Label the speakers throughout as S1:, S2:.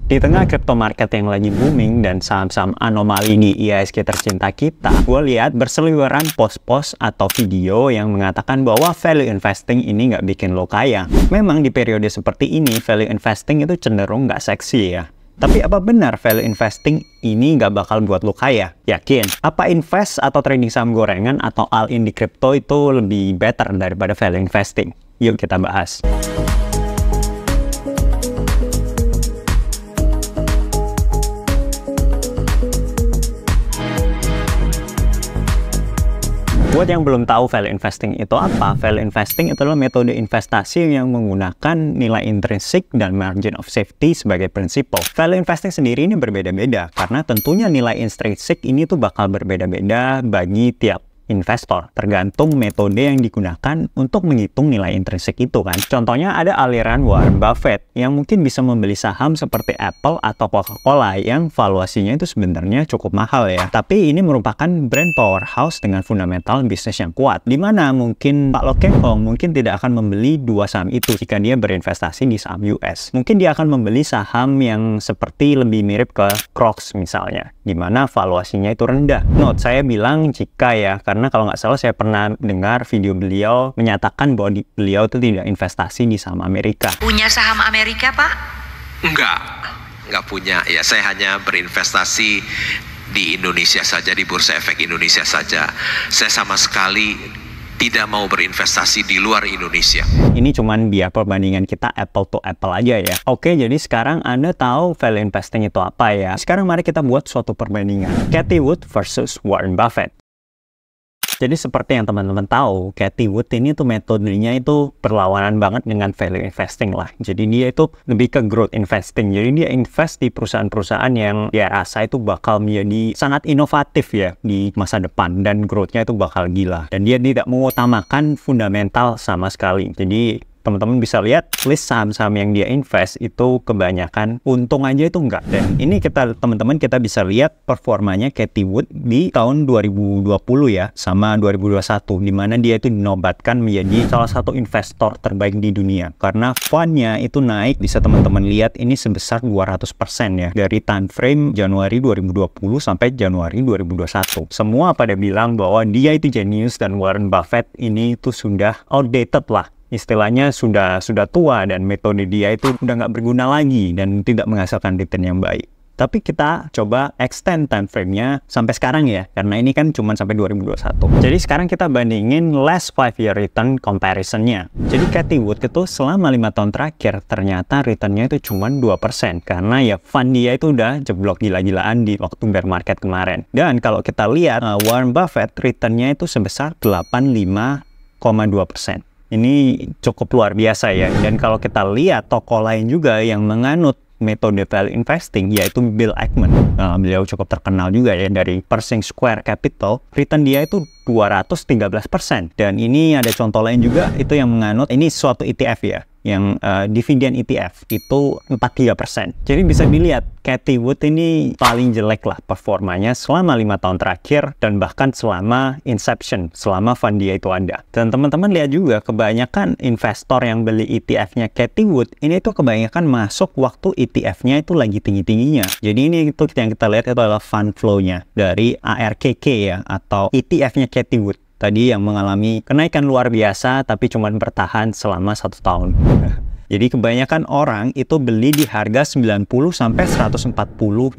S1: Di tengah crypto market yang lagi booming dan saham-saham anomali di IHSG tercinta kita, gue lihat berseliweran post-post atau video yang mengatakan bahwa value investing ini nggak bikin lo kaya. Memang di periode seperti ini, value investing itu cenderung nggak seksi ya. Tapi apa benar value investing ini nggak bakal buat lo kaya? Yakin? Apa invest atau trading saham gorengan atau all-in di crypto itu lebih better daripada value investing? Yuk kita bahas. Buat yang belum tahu value investing itu apa, value investing adalah metode investasi yang menggunakan nilai intrinsik dan margin of safety sebagai prinsipal. Value investing sendiri ini berbeda-beda, karena tentunya nilai intrinsik ini tuh bakal berbeda-beda bagi tiap investor, tergantung metode yang digunakan untuk menghitung nilai intrinsik itu kan. Contohnya ada aliran Warren Buffett yang mungkin bisa membeli saham seperti Apple atau Coca-Cola yang valuasinya itu sebenarnya cukup mahal ya. Tapi ini merupakan brand powerhouse dengan fundamental bisnis yang kuat, dimana mungkin Pak Lo Keng Hong mungkin tidak akan membeli dua saham itu jika dia berinvestasi di saham US. Mungkin dia akan membeli saham yang seperti lebih mirip ke Crocs misalnya, dimana valuasinya itu rendah. Note, saya bilang jika ya, karena kalau nggak salah saya pernah dengar video beliau menyatakan bahwa beliau itu tidak investasi di saham Amerika.
S2: Punya saham Amerika, Pak?
S3: Enggak punya. Ya, saya hanya berinvestasi di Indonesia saja, di Bursa Efek Indonesia saja. Saya sama sekali tidak mau berinvestasi di luar Indonesia.
S1: Ini cuman biar perbandingan kita apple to apple aja ya. Oke, jadi sekarang Anda tahu value investing itu apa ya. Sekarang mari kita buat suatu perbandingan. Cathie Wood versus Warren Buffett. Jadi seperti yang teman-teman tahu, Cathie Wood ini tuh metodenya itu berlawanan banget dengan value investing lah. Jadi dia itu lebih ke growth investing. Jadi dia invest di perusahaan-perusahaan yang dia rasa itu bakal menjadi sangat inovatif ya di masa depan. Dan growth-nya itu bakal gila. Dan dia tidak mengutamakan fundamental sama sekali. Jadi teman-teman bisa lihat list saham-saham yang dia invest itu kebanyakan untung aja itu enggak. Dan ini teman-teman kita bisa lihat performanya Cathie Wood di tahun 2020 ya sama 2021, dimana dia itu dinobatkan menjadi salah satu investor terbaik di dunia karena fundnya itu naik, bisa teman-teman lihat ini sebesar 200% ya dari time frame Januari 2020 sampai Januari 2021. Semua pada bilang bahwa dia itu jenius dan Warren Buffett ini tuh sudah outdated lah. Istilahnya sudah tua dan metode dia itu udah nggak berguna lagi dan tidak menghasilkan return yang baik. Tapi kita coba extend time frame-nya sampai sekarang ya, karena ini kan cuma sampai 2021. Jadi sekarang kita bandingin last 5-year return comparison-nya. Jadi Cathie Wood itu selama 5 tahun terakhir ternyata return-nya itu cuma 2%, karena ya fund dia itu udah jeblok gila-gilaan di waktu bear market kemarin. Dan kalau kita lihat Warren Buffett return-nya itu sebesar 85,2%. Ini cukup luar biasa ya. Dan kalau kita lihat toko lain juga yang menganut metode value investing, yaitu Bill Ackman. Beliau cukup terkenal juga ya dari Pershing Square Capital. Return dia itu 213%. Dan ini ada contoh lain juga itu yang menganut, ini suatu ETF ya, yang dividen ETF itu 43%. Jadi bisa dilihat Cathie Wood ini paling jelek lah performanya selama 5 tahun terakhir dan bahkan selama inception, selama fund dia itu ada. Dan teman-teman lihat juga kebanyakan investor yang beli ETF-nya Cathie Wood ini tuh kebanyakan masuk waktu ETF-nya itu lagi tinggi-tingginya. Jadi ini itu yang kita lihat itu adalah fund flow-nya dari ARKK ya, atau ETF-nya Cathie Wood tadi yang mengalami kenaikan luar biasa tapi cuma bertahan selama 1 tahun. Jadi kebanyakan orang itu beli di harga 90 sampai 140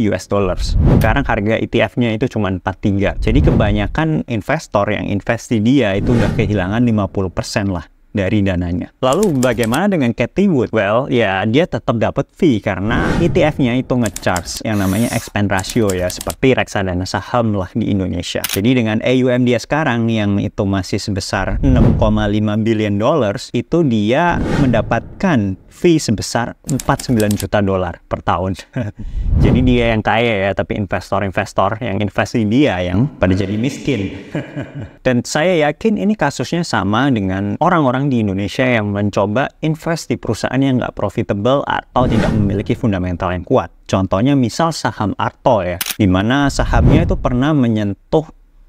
S1: US dollars. Sekarang harga ETF-nya itu cuma 43. Jadi kebanyakan investor yang invest di dia itu udah kehilangan 50% lah dari dananya. Lalu bagaimana dengan Cathie Wood? Well, ya dia tetap dapat fee karena ETF-nya itu nge-charge yang namanya expand ratio ya, seperti reksadana saham lah di Indonesia. Jadi dengan AUM dia sekarang yang itu masih sebesar 6,5 billion dollars, itu dia mendapatkan fee sebesar 49 juta dolar per tahun. Jadi dia yang kaya ya, tapi investor-investor yang investasi dia yang pada jadi miskin. Dan saya yakin ini kasusnya sama dengan orang-orang di Indonesia yang mencoba invest di perusahaan yang nggak profitable atau tidak memiliki fundamental yang kuat. Contohnya misal saham Arto ya, di mana sahamnya itu pernah menyentuh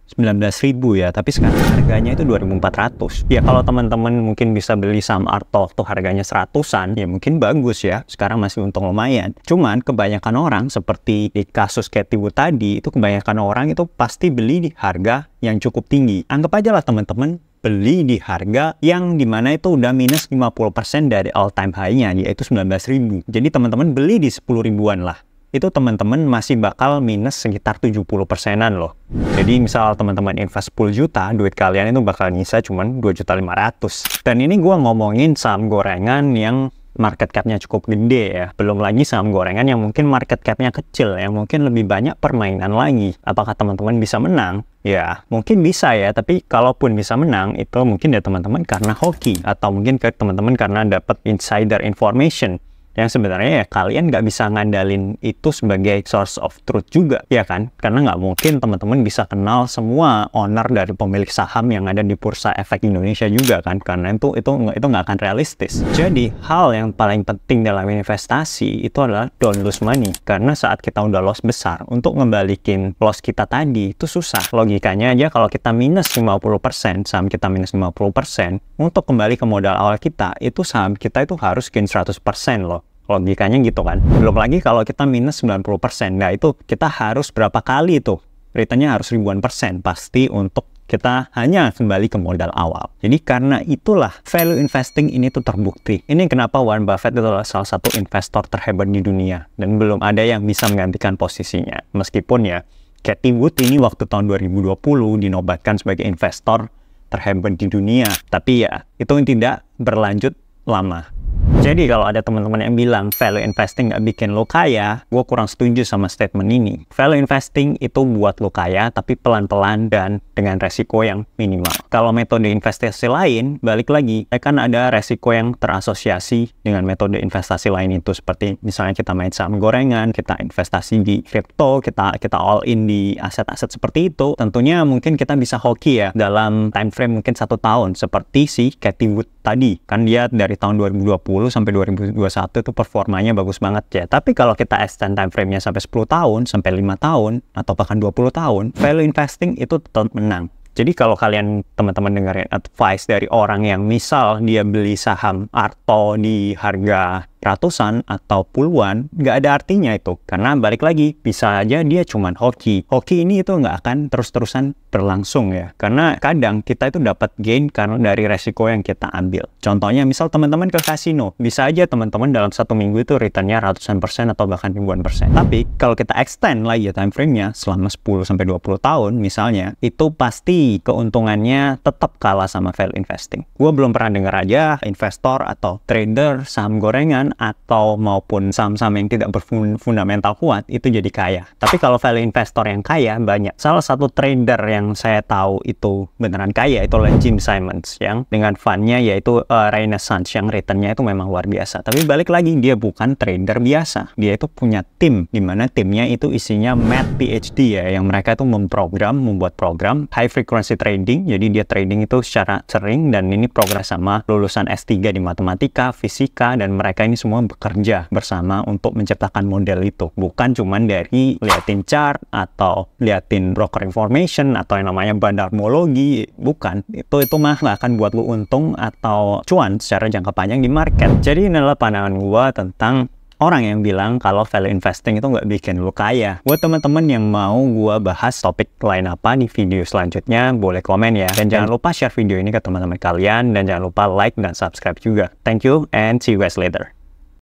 S1: 19.000 ya, tapi sekarang harganya itu 2.400. Ya kalau teman-teman mungkin bisa beli saham Arto tuh harganya 100-an, ya mungkin bagus ya, sekarang masih untung lumayan. Cuman kebanyakan orang seperti di kasus Cathie Wood tadi, itu kebanyakan orang itu pasti beli di harga yang cukup tinggi. Anggap aja lah teman-teman beli di harga yang dimana itu udah minus 50% dari all time high-nya, yaitu 19.000. Jadi teman-teman beli di 10 ribuan lah, itu teman-teman masih bakal minus sekitar 70%-an loh. Jadi misal teman-teman invest 10 juta, duit kalian itu bakal nyisa cuman 2.500.000. Dan ini gua ngomongin saham gorengan yang market cap-nya cukup gede ya. Belum lagi saham gorengan yang mungkin market cap-nya kecil, yang mungkin lebih banyak permainan lagi. Apakah teman-teman bisa menang? Ya, mungkin bisa ya, tapi kalaupun bisa menang, itu mungkin ya teman-teman karena hoki, atau mungkin ke teman-teman karena dapat insider information, yang sebenarnya ya kalian nggak bisa ngandalin itu sebagai source of truth juga, ya kan? Karena nggak mungkin teman-teman bisa kenal semua owner dari pemilik saham yang ada di Bursa Efek Indonesia juga kan? Karena itu nggak akan realistis. Jadi hal yang paling penting dalam investasi itu adalah don't lose money. Karena saat kita udah loss besar, untuk ngembalikin loss kita tadi itu susah. Logikanya aja kalau kita minus 50%, saham kita minus 50%, untuk kembali ke modal awal kita, itu saham kita itu harus gain 100% loh. Logikanya gitu kan. Belum lagi kalau kita minus 90%. Nah itu kita harus berapa kali tuh? Returnnya harus ribuan persen pasti untuk kita hanya kembali ke modal awal. Jadi karena itulah value investing ini tuh terbukti. Ini kenapa Warren Buffett itu adalah salah satu investor terhebat di dunia. Dan belum ada yang bisa menggantikan posisinya. Meskipun ya Cathie Wood ini waktu tahun 2020 dinobatkan sebagai investor terhebat di dunia. Tapi ya itu tidak berlanjut lama. Jadi kalau ada teman-teman yang bilang value investing nggak bikin lo kaya, gue kurang setuju sama statement ini. Value investing itu buat lo kaya, tapi pelan-pelan dan dengan resiko yang minimal. Kalau metode investasi lain, balik lagi, kan ada resiko yang terasosiasi dengan metode investasi lain itu. Seperti misalnya kita main saham gorengan, kita investasi di crypto, kita all in di aset-aset seperti itu. Tentunya mungkin kita bisa hoki ya dalam time frame mungkin 1 tahun, seperti si Cathie Wood tadi. Kan dia dari tahun 2020 sampai 2021 itu performanya bagus banget ya. Tapi kalau kita extend time frame-nya sampai 10 tahun, sampai 5 tahun, atau bahkan 20 tahun, value investing itu tetap menang. Jadi kalau kalian teman-teman dengerin advice dari orang yang misal dia beli saham Arto di harga ratusan atau puluhan, nggak ada artinya itu. Karena balik lagi, bisa aja dia cuman hoki. Hoki ini itu nggak akan terus-terusan berlangsung ya. Karena kadang kita itu dapat gain karena dari resiko yang kita ambil. Contohnya misal teman-teman ke kasino, bisa aja teman-teman dalam 1 minggu itu returnnya ratusan persen atau bahkan ribuan persen. Tapi kalau kita extend lagi ya time frame-nya selama 10-20 tahun misalnya, itu pasti keuntungannya tetap kalah sama value investing. Gue belum pernah dengar aja investor atau trader saham gorengan atau maupun saham-saham yang tidak berfundamental kuat itu jadi kaya. Tapi kalau value investor yang kaya banyak. Salah satu trader yang saya tahu itu beneran kaya itu adalah Jim Simons yang dengan fundnya yaitu Renaissance yang returnnya itu memang luar biasa. Tapi balik lagi dia bukan trader biasa. Dia itu punya tim di mana timnya itu isinya math PhD ya, yang mereka itu membuat program high frequency trading. Jadi dia trading itu secara sering dan ini progres sama lulusan S3 di matematika, fisika, dan mereka ini semua bekerja bersama untuk menciptakan model itu. Bukan cuman dari liatin chart atau liatin broker information atau yang namanya bandarmologi. Bukan. Itu mah nggak akan buat lu untung atau cuan secara jangka panjang di market. Jadi ini adalah pandangan gua tentang orang yang bilang kalau value investing itu nggak bikin lu kaya. Buat teman-teman yang mau gua bahas topik lain apa di video selanjutnya, boleh komen ya. Dan jangan lupa share video ini ke teman-teman kalian. Dan jangan lupa like dan subscribe juga. Thank you and see you guys later.